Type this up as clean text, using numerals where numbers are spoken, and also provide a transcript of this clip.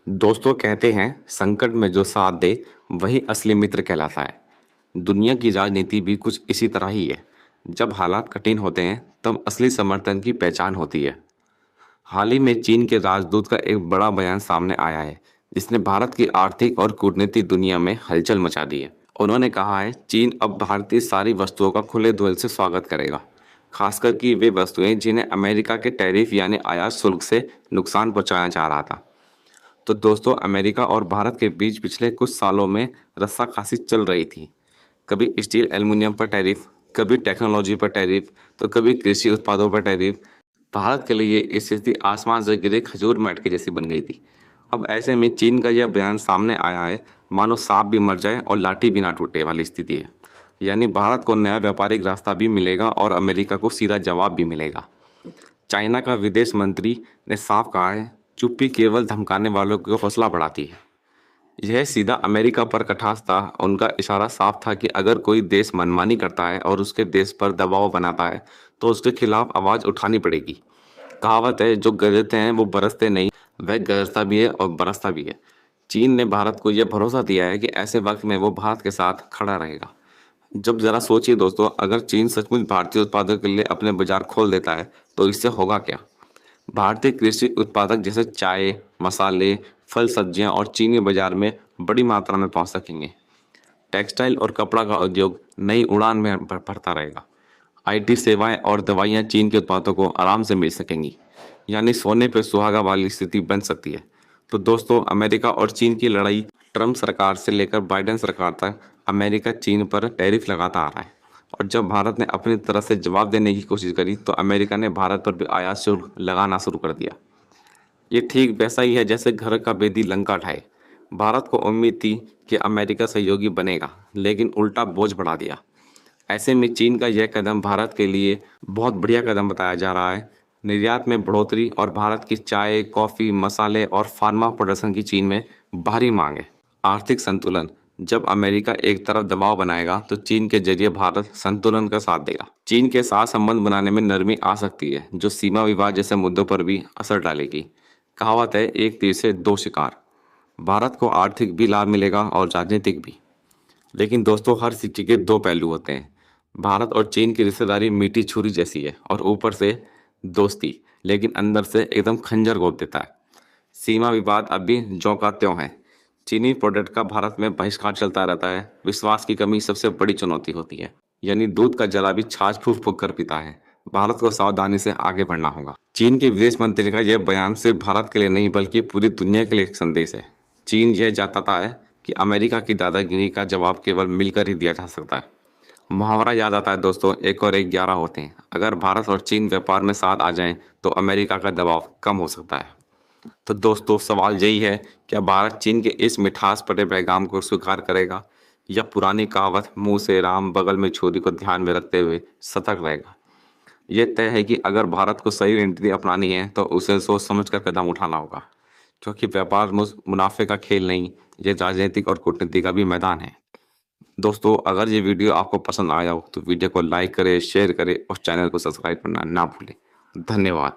दोस्तों कहते हैं संकट में जो साथ दे वही असली मित्र कहलाता है। दुनिया की राजनीति भी कुछ इसी तरह ही है। जब हालात कठिन होते हैं तब असली समर्थन की पहचान होती है। हाल ही में चीन के राजदूत का एक बड़ा बयान सामने आया है जिसने भारत की आर्थिक और कूटनीतिक दुनिया में हलचल मचा दी है। उन्होंने कहा है चीन अब भारतीय सारी वस्तुओं का खुले दिल से स्वागत करेगा, खासकर कि वे वस्तुएं जिन्हें अमेरिका के टैरिफ यानी आयात शुल्क से नुकसान पहुंचाया जा रहा था। तो दोस्तों अमेरिका और भारत के बीच पिछले कुछ सालों में रस्साकसी चल रही थी। कभी स्टील एल्युमिनियम पर टैरिफ, कभी टेक्नोलॉजी पर टैरिफ, तो कभी कृषि उत्पादों पर टैरिफ। भारत के लिए ये स्थिति आसमान से गिरे खजूर में अटके जैसी बन गई थी। अब ऐसे में चीन का यह बयान सामने आया है, मानो सांप भी मर जाए और लाठी भी ना टूटे वाली स्थिति है। यानी भारत को नया व्यापारिक रास्ता भी मिलेगा और अमेरिका को सीधा जवाब भी मिलेगा। चाइना का विदेश मंत्री ने साफ कहा है, चुप्पी केवल धमकाने वालों को हौसला बढ़ाती है। यह सीधा अमेरिका पर कटाक्ष था। उनका इशारा साफ था कि अगर कोई देश मनमानी करता है और उसके देश पर दबाव बनाता है तो उसके खिलाफ आवाज उठानी पड़ेगी। कहावत है, जो गरजते हैं वो बरसते नहीं। वह गरजता भी है और बरसता भी है। चीन ने भारत को यह भरोसा दिया है कि ऐसे वक्त में वो भारत के साथ खड़ा रहेगा। जब जरा सोचिए दोस्तों, अगर चीन सचमुच भारतीय उत्पादों के लिए अपने बाजार खोल देता है तो इससे होगा क्या? भारतीय कृषि उत्पादक जैसे चाय, मसाले, फल सब्जियां और चीनी बाजार में बड़ी मात्रा में पहुंच सकेंगे। टेक्सटाइल और कपड़ा का उद्योग नई उड़ान में भरता रहेगा। आईटी सेवाएं और दवाइयां चीन के उत्पादों को आराम से मिल सकेंगी। यानी सोने पे सुहागा वाली स्थिति बन सकती है। तो दोस्तों अमेरिका और चीन की लड़ाई ट्रम्प सरकार से लेकर बाइडेन सरकार तक अमेरिका चीन पर टैरिफ लगाता आ रहा है। और जब भारत ने अपनी तरफ से जवाब देने की कोशिश करी तो अमेरिका ने भारत पर भी आयात शुल्क लगाना शुरू कर दिया। ये ठीक वैसा ही है जैसे घर का बेदी लंका ढाए। भारत को उम्मीद थी कि अमेरिका सहयोगी बनेगा, लेकिन उल्टा बोझ बढ़ा दिया। ऐसे में चीन का यह कदम भारत के लिए बहुत बढ़िया कदम बताया जा रहा है। निर्यात में बढ़ोतरी और भारत की चाय, कॉफ़ी, मसाले और फार्मा प्रोडक्शन की चीन में भारी मांग है। आर्थिक संतुलन, जब अमेरिका एक तरफ दबाव बनाएगा तो चीन के जरिए भारत संतुलन का साथ देगा। चीन के साथ संबंध बनाने में नरमी आ सकती है, जो सीमा विवाद जैसे मुद्दों पर भी असर डालेगी। कहावत है, एक तीर से दो शिकार। भारत को आर्थिक भी लाभ मिलेगा और राजनीतिक भी। लेकिन दोस्तों हर सिक्के के दो पहलू होते हैं। भारत और चीन की रिश्तेदारी मीठी छुरी जैसी है और ऊपर से दोस्ती, लेकिन अंदर से एकदम खंजर घोंप देता है। सीमा विवाद अभी ज्यों का त्यों है। चीनी प्रोडक्ट का भारत में बहिष्कार चलता रहता है। विश्वास की कमी सबसे बड़ी चुनौती होती है। यानी दूध का जला भी छाछ फूंक फूंक कर पीता है। भारत को सावधानी से आगे बढ़ना होगा। चीन के विदेश मंत्री का यह बयान सिर्फ भारत के लिए नहीं बल्कि पूरी दुनिया के लिए एक संदेश है। चीन यह चाहता है कि अमेरिका की दादागिरी का जवाब केवल मिलकर ही दिया जा सकता है। मुहावरा याद आता है दोस्तों, एक और एक 11 होते हैं। अगर भारत और चीन व्यापार में साथ आ जाएं तो अमेरिका का दबाव कम हो सकता है। तो दोस्तों सवाल यही है, क्या भारत चीन के इस मिठास भरे पैगाम को स्वीकार करेगा या पुरानी कहावत मुंह से राम बगल में छुरी को ध्यान में रखते हुए सतर्क रहेगा? यह तय है कि अगर भारत को सही रणनीति अपनानी है तो उसे सोच समझ कर कदम उठाना होगा, क्योंकि व्यापार मुनाफे का खेल नहीं, ये राजनीतिक और कूटनीति का भी मैदान है। दोस्तों अगर ये वीडियो आपको पसंद आया हो तो वीडियो को लाइक करें, शेयर करें और चैनल को सब्सक्राइब करना ना भूलें। धन्यवाद।